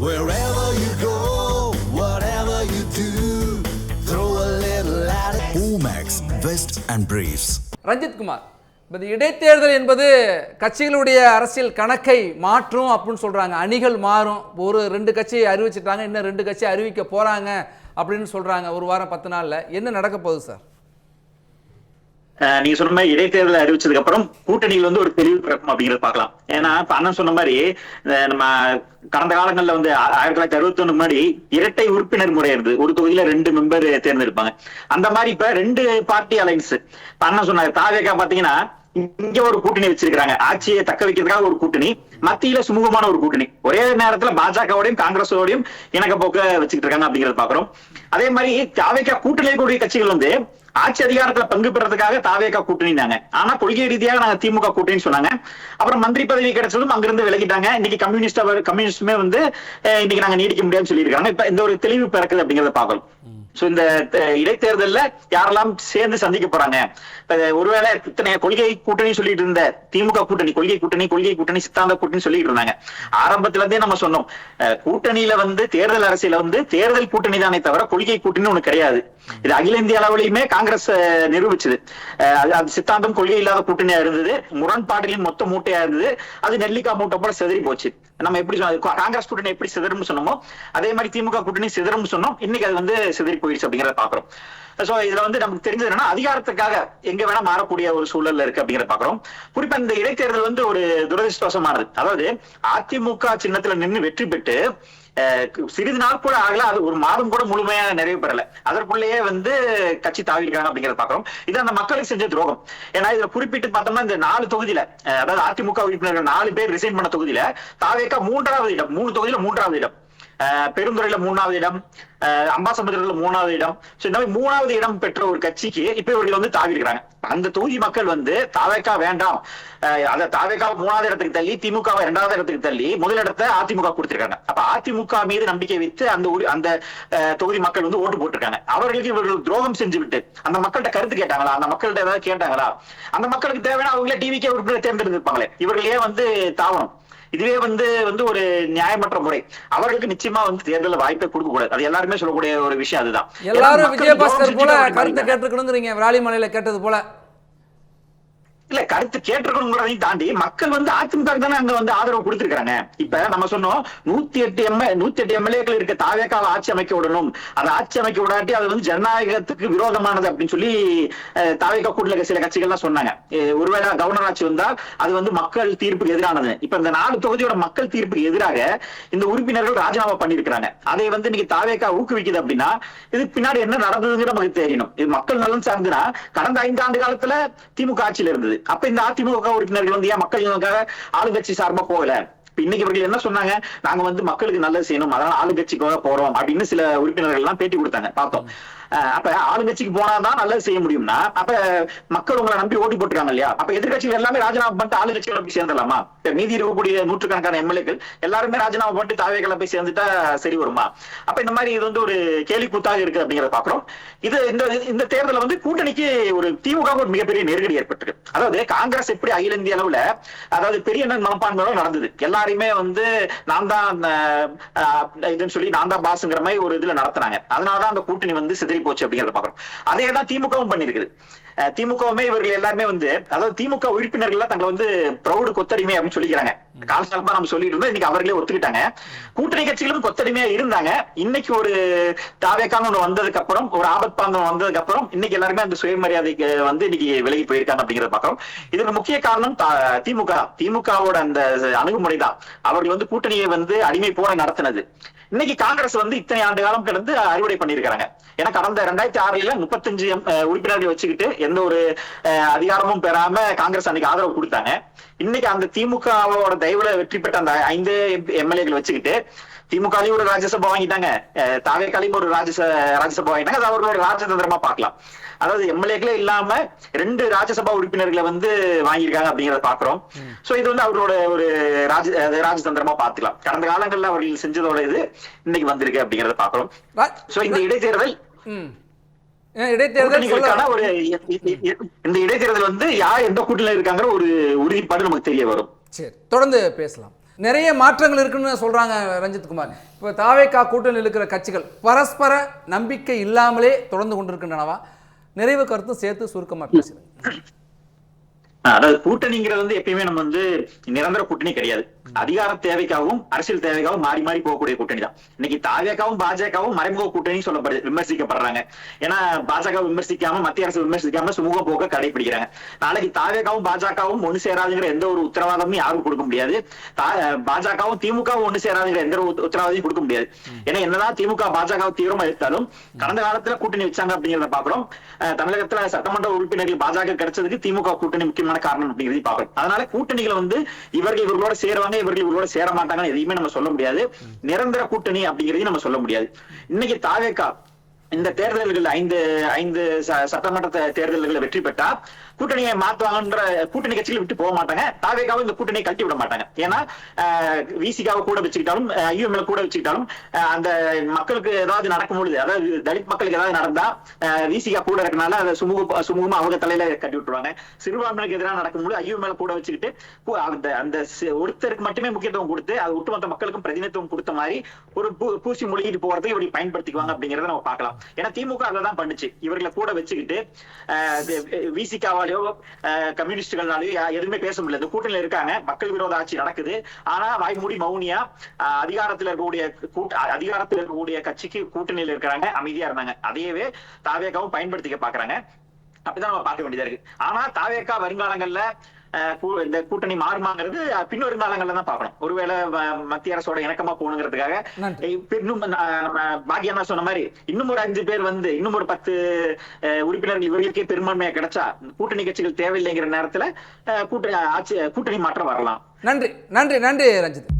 Wherever you go, whatever you do, throw a little at it. Omax, Vest and Briefs. Ranjith Kumar, இந்த இடைத்தேர்தல் என்பது கட்சிகளுடைய அரசியல் கணக்கை மாற்றும் அப்படின்னு சொல்கிறாங்க. அணிகள் மாறும். ஒரு 2 கட்சியை அறிவிச்சிட்டாங்க, இன்னும் 2 கட்சி அறிவிக்க போகிறாங்க அப்படின்னு சொல்கிறாங்க. ஒரு வாரம் 10 நாளில் என்ன நடக்க போகுது சார்? நீங்க சொன்ன மாதிரி இடைத்தேர்தலை அறிவிச்சதுக்கு அப்புறம் கூட்டணியில் வந்து ஒரு தெளிவு பிறக்கும் அப்படிங்கறத பார்க்கலாம். ஏன்னா இப்ப அண்ணன் சொன்ன மாதிரி நம்ம கடந்த காலங்கள்ல வந்து 1961 முன்னாடி இரட்டை உறுப்பினர் முறை இருந்தது. ஒரு தொகுதியில 2 மெம்பர் தேர்ந்தெடுப்பாங்க. அந்த மாதிரி இப்ப 2 பார்ட்டி அலைன்ஸ். அண்ணன் சொன்னாங்க தாவேகா பாத்தீங்கன்னா இங்க ஒரு கூட்டணி வச்சிருக்காங்க, ஆட்சியை தக்க வைக்கிறதுக்காக ஒரு கூட்டணி, மத்தியில சுமூகமான ஒரு கூட்டணி, ஒரே நேரத்துல பாஜகவோடையும் காங்கிரஸோடையும் இணக்க போக்க வச்சுக்கிட்டு இருக்காங்க அப்படிங்கறத பாக்குறோம். அதே மாதிரி தாவேகா கூட்டணியில் கூடிய கட்சிகள் வந்து ஆட்சி அதிகாரத்துல பங்கு பெறதுக்காக தாவேகா கூட்டணினாங்க. ஆனா கொள்கை ரீதியாக நாங்க திமுக கூட்டணி சொன்னாங்க. அப்புறம் மந்திரி பதவி கிடைச்சதும் அங்கிருந்து விலகிட்டாங்க. இன்னைக்கு கம்யூனிஸ்டுமே வந்து இன்னைக்கு நாங்க நீடிக்க முடியாதுன்னு சொல்லியிருக்காங்க. இப்ப இந்த ஒரு தெளிவு பிறக்குது அப்படிங்கறத பாக்கணும். சோ இந்த இடைத்தேர்தல்ல யாரெல்லாம் சேர்ந்து சந்திக்க போறாங்க, ஒருவேளை இத்தனை கொள்கை கூட்டணி சொல்லிட்டு இருந்த திமுக கூட்டணி கொள்கை கூட்டணி சித்தாந்த கூட்டணி சொல்லிட்டு இருந்தாங்க. ஆரம்பத்துல இருந்தே நம்ம சொன்னோம், கூட்டணியில வந்து தேர்தல் அரசியல வந்து தேர்தல் கூட்டணி தானே தவிர கொள்கை கூட்டணி ஒண்ணு கிடையாது. இது அகில இந்திய அளவிலையுமே காங்கிரஸ் நிரூபிச்சது. அது சித்தாந்தம் கொள்கை இல்லாத கூட்டணியா இருந்தது, முரண்பாடுகளின் மொத்த மூட்டையா இருந்தது. அது நெல்லிக்காய் மூட்டை போல சிதறி போச்சு. நம்ம எப்படி காங்கிரஸ் கூட்டணி எப்படி சிதறும் சொன்னோமோ அதே மாதிரி திமுக கூட்டணி சிதறும் சொன்னோம். இன்னைக்கு அது வந்து சிதறி போயிடுச்சு அப்படிங்கறத பாக்குறோம். சோ இதுல வந்து நமக்கு தெரிஞ்சது என்னன்னா, அதிகாரத்துக்காக எங்க வேணா மாறக்கூடிய ஒரு சூழல்ல இருக்கு அப்படிங்கறத பாக்குறோம். குறிப்பா இந்த இடைத்தேர்தல் வந்து ஒரு துரதிருஷ்டவசமானது. அதாவது அதிமுக சின்னத்துல நின்று வெற்றி பெற்று சிறிது நாள் கூட ஆகல, அது ஒரு மாதம் கூட முழுமையா நிறைவு பெறல, அதற்குள்ளேயே வந்து கட்சி தாவிருக்காங்க அப்படிங்கறத பாக்குறோம். இது அந்த மக்களுக்கு செஞ்ச துரோகம். ஏன்னா இதுல குறிப்பிட்டு பார்த்தோம்னா இந்த 4 தொகுதியில, அதாவது அதிமுக உறுப்பினர்கள் 4 பேர் ரிசைன் பண்ண தொகுதியில தாவேகா 3வது இடம், 3 தொகுதியில 3வது இடம், பெருந்துறையில 3வது இடம், அம்பாசமுத்திரத்துல 3வது இடம். இந்த மாதிரி 3வது இடம் பெற்ற ஒரு கட்சிக்கு இப்ப இவர்கள் வந்து தாவி இருக்கிறாங்க. அந்த தொகுதி மக்கள் வந்து தாவேகா வேண்டாம், அத தாவேகா 3வது இடத்துக்கு தள்ளி திமுக 2வது இடத்துக்கு தள்ளி முதலிடத்தை அதிமுக கொடுத்திருக்காங்க. அப்ப அதிமுக மீது நம்பிக்கை வைத்து அந்த தொகுதி மக்கள் வந்து ஓட்டு போட்டிருக்காங்க. அவர்களுக்கு இவர்கள் துரோகம் செஞ்சு விட்டு அந்த மக்கள்கிட்ட கருத்து கேட்டாங்களா, அந்த மக்கள்கிட்ட ஏதாவது கேட்டாங்களா? அந்த மக்களுக்கு தேவையான அவங்களே டிவிக்கே உறுப்பினர் தேர்ந்தெடுத்திருப்பாங்களே, இவர்களே வந்து தாவணும். இதுவே வந்து ஒரு நியாயமற்ற முறை. அவர்களுக்கு நிச்சயமா வந்து தேர்தல் வாய்ப்பை கொடுக்க கூடாது. அது எல்லாருமே சொல்லக்கூடிய ஒரு விஷயம். அதுதான் எல்லாரும் விஜயபாஸ்கர் போல கருத்து கேட்டுக்கணுங்கிறீங்க, விராலிமலையில கேட்டது போல. இல்ல, கருத்து கேட்டிருக்கணுங்கிறதையும் தாண்டி மக்கள் வந்து அதிமுக தானே அங்க வந்து ஆதரவு கொடுத்திருக்காங்க. இப்ப நம்ம சொன்னோம் 108 எம்எல்ஏக்கள் இருக்க தாவேகாவை ஆட்சி அமைக்க விடணும், அதை ஆட்சி அமைக்க விடாட்டி அது வந்து ஜனநாயகத்துக்கு விரோதமானது அப்படின்னு சொல்லி தாவேகா கூட்டல சில கட்சிகள் எல்லாம் சொன்னாங்க. ஒருவேளை கவர்னர் ஆட்சி வந்தால் அது வந்து மக்கள் தீர்ப்புக்கு எதிரானது. இப்ப இந்த 4 தொகுதியோட மக்கள் தீர்ப்புக்கு எதிராக இந்த உறுப்பினர்கள் ராஜினாமா பண்ணிருக்காங்க. அதை வந்து இன்னைக்கு தாவேகா ஊக்குவிக்குது அப்படின்னா இதுக்கு பின்னாடி என்ன நடந்ததுன்னு நமக்கு தெரியணும். இது மக்கள் நலன் சார்ந்துனா கடந்த 5 ஆண்டு காலத்துல திமுக ஆட்சியில இருந்தது. அப்ப இந்த அதிமுக உறுப்பினர்கள் வந்து ஏன் மக்களுக்காக ஆளுங்கட்சி சார்பா போகல? இன்னைக்கு இவர்கள் என்ன சொன்னாங்க, நாங்க வந்து மக்களுக்கு நல்லது செய்யணும், அதனால ஆளுங்கட்சிக்காக போறோம் அப்படின்னு சில உறுப்பினர்கள் எல்லாம் பேட்டி கொடுத்தாங்க, பார்த்தோம். அப்ப ஆளுங்கட்சிக்கு போனாதான் நல்லது செய்ய முடியும்னா அப்ப மக்கள் உங்களை நம்பி ஓட்டி போட்டுருக்காங்க இல்லையா? அப்ப எதிர்கட்சிகள் எல்லாமே ராஜினாமா பண்ணிட்டு ஆளுங்கட்சிகளை போய் சேர்ந்துடலாமா? மீதி இருக்கக்கூடிய நூற்றுக்கணக்கான எம்எல்ஏக்கள் எல்லாருமே ராஜினாமா பண்ணிட்டு தாவேகளை போய் சேர்ந்துட்டா சரி வருமா? அப்ப இந்த மாதிரி இது வந்து ஒரு கேலி கூத்தாக இருக்கு அப்படிங்கறத பாக்குறோம். இது இந்த தேர்தல வந்து கூட்டணிக்கு ஒரு திமுக ஒரு மிகப்பெரிய நெருக்கடி ஏற்பட்டிருக்கு. அதாவது காங்கிரஸ் எப்படி அகில இந்திய அளவுல அதாவது பெரிய மனப்பான்மையோட நடந்தது, எல்லாரையுமே வந்து நான் தான் இதுன்னு சொல்லி நான் தான் பாஸ்ங்கிற மாதிரி ஒரு இதுல நடத்தினாங்க. அதனாலதான் அந்த கூட்டணி வந்து சிதறி போச்சு அப்படிங்கறத பாக்குறோம். அதேதான் திமுகவும் பண்ணிருக்குது. திமுகவுமே இவர்கள் எல்லாருமே வந்து அதாவது திமுக உறுப்பினர்கள் தங்களை வந்து பிரௌடு கொத்தடிமை அப்படின்னு சொல்லிக்கிறாங்க. காலகாலமா நம்ம சொல்லிட்டு இருந்தோம், இன்னைக்கு அவர்களே ஒத்துக்கிட்டாங்க. கூட்டணி கட்சிகளும் கொத்தடிமையா இருந்தாங்க. இன்னைக்கு ஒரு தாவேக்கான ஒண்ணு வந்ததுக்கு அப்புறம், ஒரு ஆபத்பாந்தம் வந்ததுக்கு அப்புறம் இன்னைக்கு எல்லாருமே அந்த சுயமரியாதைக்கு வந்து இன்னைக்கு விலகி போயிருக்காங்க அப்படிங்கறத பாக்குறோம். இதுக்கு முக்கிய காரணம் திமுகவோட அந்த அணுகுமுறை தான். அவர்கள் வந்து கூட்டணியை வந்து அடிமை போல நடத்தினது. இன்னைக்கு காங்கிரஸ் வந்து இத்தனை ஆண்டு காலம் கடந்து அறுவடை பண்ணிருக்காங்க. ஏன்னா கடந்த 2006 35 உறுப்பினர்கள் வச்சுக்கிட்டு எந்த ஒரு அதிகாரமும் பெறாம காங்கிரஸ் அன்னைக்கு ஆதரவு கொடுத்தாங்க. இன்னைக்கு அந்த திமுகவோட தயவுல வெற்றி பெற்ற அந்த 5 எம்எல்ஏக்கள் வச்சுக்கிட்டு திமுகலையும் ஒரு ராஜ்யசபா வாங்கிட்டாங்க, தாவேக்காலையும் ஒரு ராஜ்யசபா வாங்கிட்டாங்க. அது அவர்களோட ராஜதந்திரமா பார்க்கலாம். அதாவது எம்எல்ஏக்களே இல்லாம 2 ராஜ்யசபா உறுப்பினர்களை வந்து வாங்கியிருக்காங்க அப்படிங்கறத பாக்குறோம். சோ இது வந்து அவரோட ஒரு ராஜதந்திரமா பாத்துக்கலாம். கடந்த காலங்கள்ல அவர்கள் செஞ்சதோட இது இன்னைக்கு வந்திருக்கு அப்படிங்கறத பாக்குறோம். சோ இந்த இடைத்தேர்தல் ஒரு இந்த இடைத்தேர்தல் வந்து யார் எந்த கூட்டணியில இருக்காங்கிற ஒரு உறுதிப்பாடு நமக்கு தெரிய வரும். சரி, தொடர்ந்து பேசலாம். நிறைய மாற்றங்கள் இருக்குன்னு சொல்றாங்க ரஞ்சித்குமார். இப்போ தாவேகா கூட்டணியில் இருக்கிற கட்சிகள் பரஸ்பர நம்பிக்கை இல்லாமலே தொடர்ந்து கொண்டிருக்கின்றனவா? நிறைவு கருத்தும் சேர்த்து சுருக்கமா பேசுறேன். அதாவது கூட்டணிங்கிறது வந்து எப்பயுமே நம்ம வந்து நிரந்தர கூட்டணி கிடையாது. அதிகார தேவைக்காகவும் அரசியல் தேவைக்காகவும் மாறி மாறி போகக்கூடிய கூட்டணி தான். இன்னைக்கு தாவேகாவும் பாஜகவும் மறைமுக கூட்டணி சொல்லப்படுது, விமர்சிக்கப்படுறாங்க. ஏன்னா பாஜக விமர்சிக்காம, மத்திய அரசு விமர்சிக்காம சுமூக போக்க கடைபிடிக்கிறாங்க. நாளைக்கு தாவேகாவும் பாஜகவும் ஒண்ணு சேராதுங்கிற எந்த ஒரு உத்தரவாதமும் யாரும் கொடுக்க முடியாது. பாஜகவும் திமுகவும் ஒண்ணு சேராதுங்கிற எந்த ஒரு உத்தரவாதத்தையும் கொடுக்க முடியாது. ஏன்னா என்னதான் திமுக பாஜக தீவிரமா எடுத்தாலும் கடந்த காலத்துல கூட்டணி வச்சாங்க அப்படிங்கிறத பாக்குறோம். தமிழகத்துல சட்டமன்ற உறுப்பினர்கள் பாஜக கிடைச்சதுக்கு திமுக கூட்டணி முக்கியமான காரணம் அப்படிங்கிறது பாக்குறோம். அதனால கூட்டணிகளை வந்து இவர்களோட சேருவாங்க, இவர்கள் இவர்களோட சேர மாட்டாங்கன்னு எதையுமே நம்ம சொல்ல முடியாது. நிரந்தர கூட்டணி அப்படிங்கிறதையும் நம்ம சொல்ல முடியாது. இன்னைக்கு தாவேகா இந்த தேர்தல்கள் 5 சட்டமன்ற தேர்தல்களை வெற்றி பெற்றா கூட்டணியை மாத்துவாங்கன்ற கூட்டணி கட்சிகளை விட்டு போக மாட்டாங்க. தாவேகாவும் இந்த கூட்டணியை கட்டி விட மாட்டாங்க. ஏன்னா விசிகாவை கூட வச்சுக்கிட்டாலும் ஐயுஎம்எல் கூட வச்சுக்கிட்டாலும் அந்த மக்களுக்கு ஏதாவது நடக்கும்பொழுது, அதாவது தலித் மக்களுக்கு ஏதாவது நடந்தா விசிகா கூட இருக்கனால அதை சுமூகமா அவங்க தலையில கட்டி விட்டுருவாங்க. சிறுபான்மைக்கு எதிராக நடக்கும்போது ஐயுஎம்எல் கூட வச்சுக்கிட்டு அந்த ஒருத்தருக்கு மட்டுமே முக்கியத்துவம் கொடுத்து அது ஒட்டுமொத்த மக்களுக்கும் பிரதிநிதித்துவம் கொடுத்த மாதிரி ஒரு பூசி மொழிகிட்டு போறதுக்கு இப்படி பயன்படுத்திக்குவாங்க அப்படிங்கறத நம்ம பார்க்கலாம். ஏன்னா திமுக அதான் பண்ணுச்சு. இவர்களை கூட வச்சுக்கிட்டு விசிகாவாலையோ கம்யூனிஸ்டுகள்னாலயோ எதுவுமே பேச முடியல. கூட்டணியில இருக்காங்க, மக்கள் விரோத ஆட்சி நடக்குது. ஆனா வாய்மூடி மௌனியா அதிகாரத்தில் இருக்கக்கூடிய கட்சிக்கு கூட்டணியில் இருக்கிறாங்க, அமைதியா இருந்தாங்க. அதையவே தாவேகாவும் பயன்படுத்திக்க பாக்குறாங்க. அப்படிதான் நம்ம பார்க்க வேண்டியதா இருக்கு. ஆனா தாவேகா வருங்காலங்கள்ல இந்த கூட்டணி மாறுமாங்கிறது பின்வரும் காலங்கள்ல தான் பார்க்கணும். ஒருவேளை மத்திய அரசோட இணக்கமா போகணுங்கிறதுக்காக இன்னும் பாக்கியண்ணா சொன்ன மாதிரி இன்னும் ஒரு 5 பேர் வந்து இன்னும் ஒரு 10 உறுப்பினர்கள் இவர்களுக்கே பெரும்பான்மையா கிடைச்சா கூட்டணி கட்சிகள் தேவையில்லைங்கிற நேரத்துல கூட்டணி மாற்றம் வரலாம். நன்றி நன்றி நன்றி ரஞ்சித்.